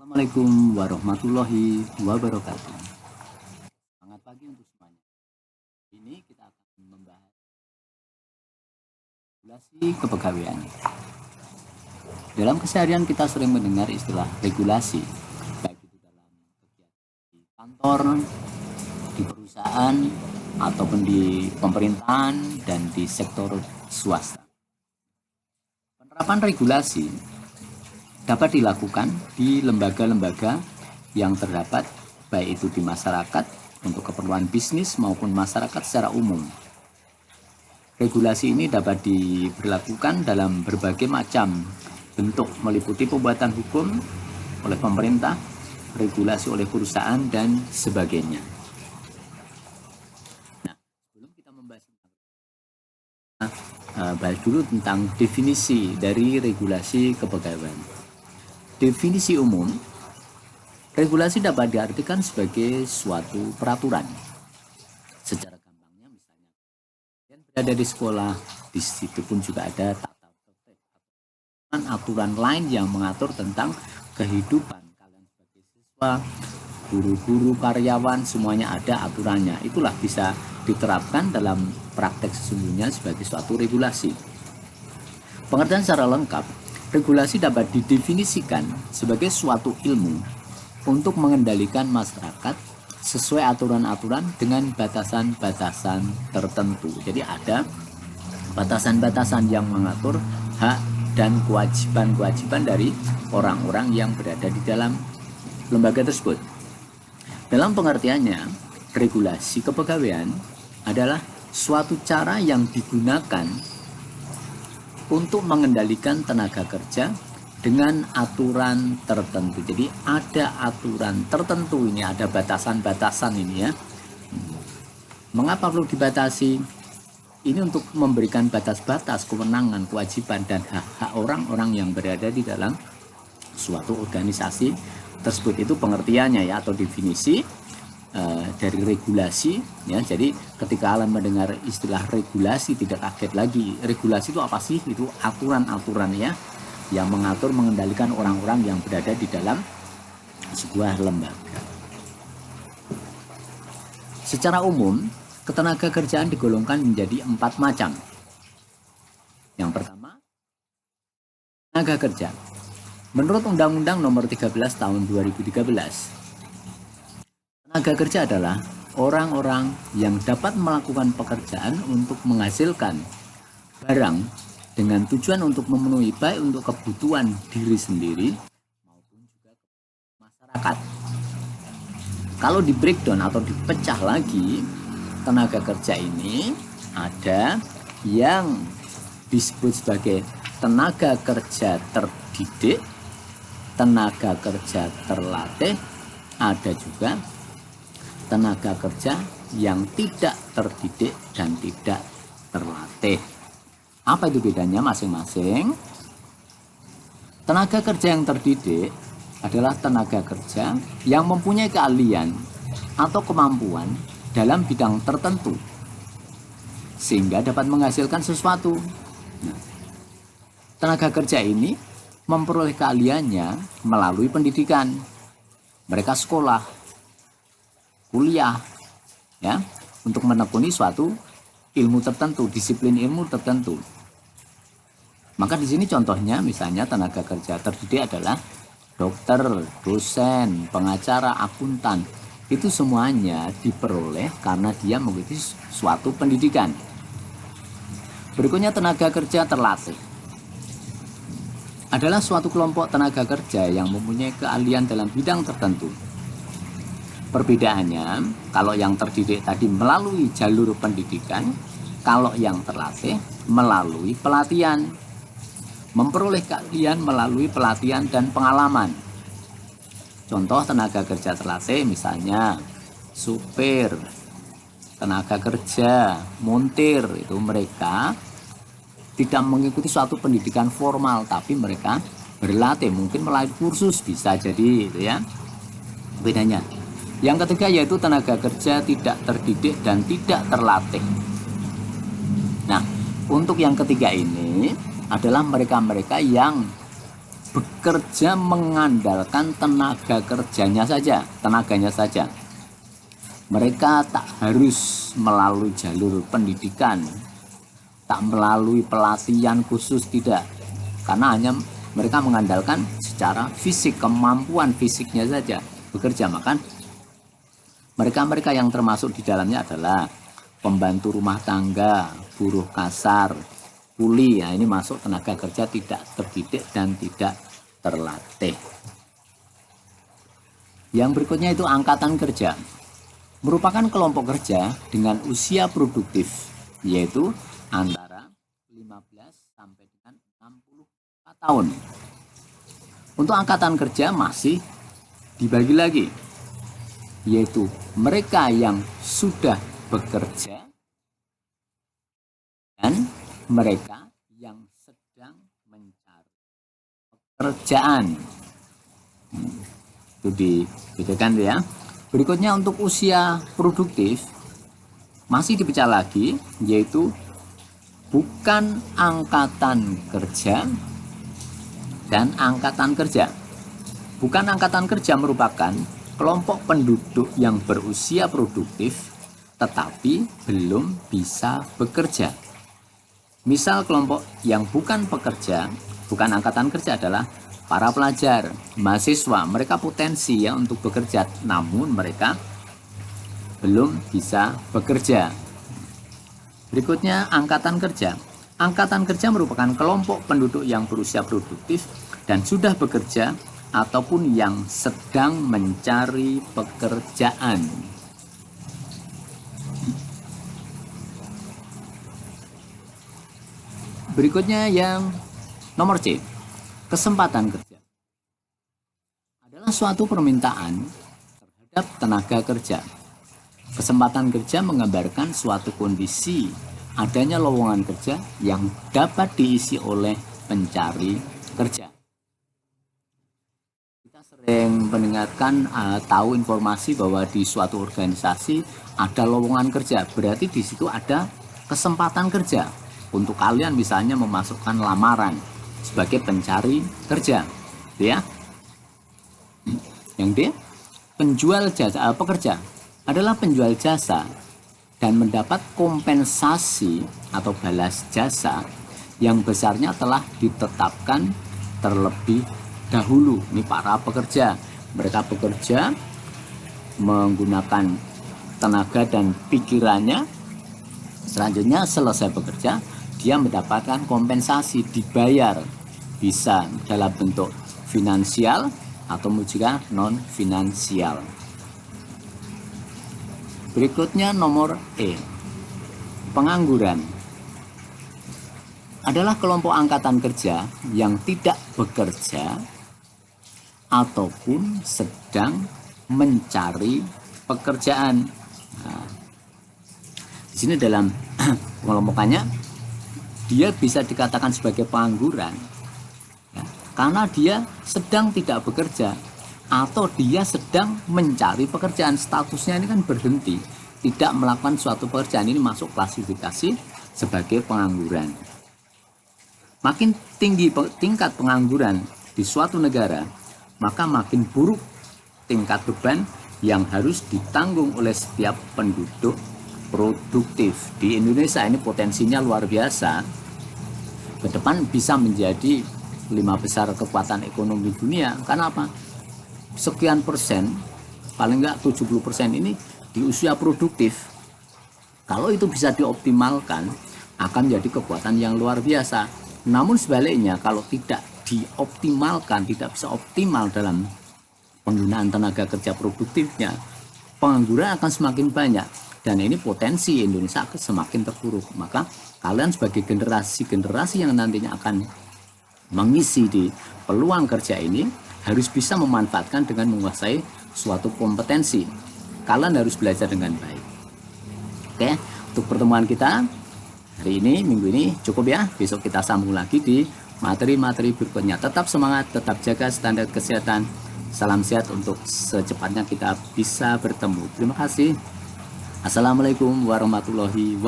Assalamualaikum warahmatullahi wabarakatuh. Selamat pagi untuk semuanya. Ini kita akan membahas regulasi kepegawaian. Dalam keseharian kita sering mendengar istilah regulasi, baik itu dalam kegiatan di kantor, di perusahaan, ataupun di pemerintahan dan di sektor swasta. Penerapan regulasi dapat dilakukan di lembaga-lembaga yang terdapat, baik itu di masyarakat untuk keperluan bisnis maupun masyarakat secara umum. Regulasi ini dapat diberlakukan dalam berbagai macam bentuk, meliputi pembuatan hukum oleh pemerintah, regulasi oleh perusahaan, dan sebagainya. Nah, sebelum kita membahas bahas dulu tentang definisi dari regulasi kepegawaian. Definisi umum, regulasi dapat diartikan sebagai suatu peraturan. Secara gampangnya, misalnya kalian berada di sekolah, di situ pun juga ada tata tertib, aturan lain yang mengatur tentang kehidupan kalian sebagai siswa, guru-guru, karyawan, semuanya ada aturannya. Itulah bisa diterapkan dalam praktek sesungguhnya sebagai suatu regulasi. Pengertian secara lengkap, regulasi dapat didefinisikan sebagai suatu ilmu untuk mengendalikan masyarakat sesuai aturan-aturan dengan batasan-batasan tertentu. Jadi ada batasan-batasan yang mengatur hak dan kewajiban-kewajiban dari orang-orang yang berada di dalam lembaga tersebut. Dalam pengertiannya, regulasi kepegawaian adalah suatu cara yang digunakan untuk mengendalikan tenaga kerja dengan aturan tertentu. Jadi ada aturan tertentu, ini ada batasan-batasan ini ya. Mengapa perlu dibatasi? Ini untuk memberikan batas-batas kewenangan, kewajiban, dan hak-hak orang-orang yang berada di dalam suatu organisasi tersebut. Itu pengertiannya ya, atau definisi dari regulasi ya. Jadi ketika kalian mendengar istilah regulasi, tidak kaget lagi. Regulasi itu apa sih? Itu aturan-aturan ya yang mengatur, mengendalikan orang-orang yang berada di dalam sebuah lembaga. Secara umum, ketenaga kerjaan digolongkan menjadi 4 macam. Yang pertama, tenaga kerja. Menurut Undang-Undang Nomor 13 Tahun 2013, tenaga kerja adalah orang-orang yang dapat melakukan pekerjaan untuk menghasilkan barang dengan tujuan untuk memenuhi baik untuk kebutuhan diri sendiri maupun juga masyarakat. Kalau di breakdown atau dipecah lagi, tenaga kerja ini ada yang disebut sebagai tenaga kerja terdidik, tenaga kerja terlatih, ada juga tenaga kerja yang tidak terdidik dan tidak terlatih. Apa itu bedanya masing-masing? Tenaga kerja yang terdidik adalah tenaga kerja yang mempunyai keahlian atau kemampuan dalam bidang tertentu sehingga dapat menghasilkan sesuatu. Nah, tenaga kerja ini memperoleh keahliannya melalui pendidikan. Mereka sekolah, kuliah ya, untuk menekuni suatu ilmu tertentu, disiplin ilmu tertentu. Maka di sini contohnya misalnya tenaga kerja terdidik adalah dokter, dosen, pengacara, akuntan. Itu semuanya diperoleh karena dia mengikuti suatu pendidikan. Berikutnya tenaga kerja terlatih. Adalah suatu kelompok tenaga kerja yang mempunyai keahlian dalam bidang tertentu. Perbedaannya, kalau yang terdidik tadi melalui jalur pendidikan, kalau yang terlatih melalui pelatihan. Memperoleh keahlian melalui pelatihan dan pengalaman. Contoh tenaga kerja terlatih misalnya supir, tenaga kerja, montir, itu mereka tidak mengikuti suatu pendidikan formal, tapi mereka berlatih, mungkin melalui kursus bisa jadi itu ya. Bedanya. Yang ketiga yaitu tenaga kerja tidak terdidik dan tidak terlatih. Nah, untuk yang ketiga ini adalah mereka-mereka yang bekerja mengandalkan tenaganya saja. Mereka tak harus melalui jalur pendidikan, tak melalui pelatihan khusus, tidak. Karena hanya mereka mengandalkan secara fisik, kemampuan fisiknya saja bekerja. Maka mereka-mereka yang termasuk di dalamnya adalah pembantu rumah tangga, buruh kasar, kuli. Nah, ini masuk tenaga kerja tidak terdidik dan tidak terlatih. Yang berikutnya itu angkatan kerja. Merupakan kelompok kerja dengan usia produktif, yaitu antara 15 sampai dengan 64 tahun. Untuk angkatan kerja masih dibagi lagi, yaitu mereka yang sudah bekerja dan mereka yang sedang mencari pekerjaan. Itu dibedakan ya. Berikutnya untuk usia produktif masih dipecah lagi, yaitu bukan angkatan kerja dan angkatan kerja. Bukan angkatan kerja merupakan kelompok penduduk yang berusia produktif tetapi belum bisa bekerja. Misal kelompok yang bukan pekerja, bukan angkatan kerja adalah para pelajar, mahasiswa. Mereka potensi ya untuk bekerja, namun mereka belum bisa bekerja. Berikutnya angkatan kerja. Angkatan kerja merupakan kelompok penduduk yang berusia produktif dan sudah bekerja ataupun yang sedang mencari pekerjaan. Berikutnya yang nomor C, kesempatan kerja. Adalah suatu permintaan terhadap tenaga kerja. Kesempatan kerja menggambarkan suatu kondisi adanya lowongan kerja yang dapat diisi oleh pencari kerja. Kita sering mendengarkan tahu informasi bahwa di suatu organisasi ada lowongan kerja, berarti di situ ada kesempatan kerja untuk kalian misalnya memasukkan lamaran sebagai pencari kerja, ya. Yang D, penjual jasa pekerja adalah penjual jasa dan mendapat kompensasi atau balas jasa yang besarnya telah ditetapkan terlebih dahulu. Ini para pekerja, mereka bekerja menggunakan tenaga dan pikirannya. Selanjutnya selesai bekerja, dia mendapatkan kompensasi, dibayar, bisa dalam bentuk finansial atau juga non finansial. Berikutnya nomor E, pengangguran. Adalah kelompok angkatan kerja yang tidak bekerja ataupun sedang mencari pekerjaan. Nah, di sini dalam pengelompokannya dia bisa dikatakan sebagai pengangguran ya, karena dia sedang tidak bekerja atau dia sedang mencari pekerjaan. Statusnya ini kan berhenti, tidak melakukan suatu pekerjaan. Ini masuk klasifikasi sebagai pengangguran. Makin tinggi tingkat pengangguran di suatu negara, maka makin buruk tingkat beban yang harus ditanggung oleh setiap penduduk produktif. Di Indonesia ini potensinya luar biasa. Ke depan bisa menjadi 5 besar kekuatan ekonomi dunia. Karena apa? Sekian persen, paling enggak 70% ini di usia produktif. Kalau itu bisa dioptimalkan, akan menjadi kekuatan yang luar biasa. Namun sebaliknya, kalau tidak dioptimalkan, tidak bisa optimal dalam penggunaan tenaga kerja produktifnya, pengangguran akan semakin banyak. Dan ini potensi Indonesia akan semakin terpuruk. Maka kalian sebagai generasi yang nantinya akan mengisi di peluang kerja ini, harus bisa memanfaatkan dengan menguasai suatu kompetensi. Kalian harus belajar dengan baik. Oke, untuk pertemuan kita hari ini, minggu ini cukup ya. Besok kita sambung lagi di materi-materi berikutnya. Tetap semangat, tetap jaga standar kesehatan. Salam sehat untuk secepatnya kita bisa bertemu. Terima kasih. Assalamualaikum warahmatullahi wabarakatuh.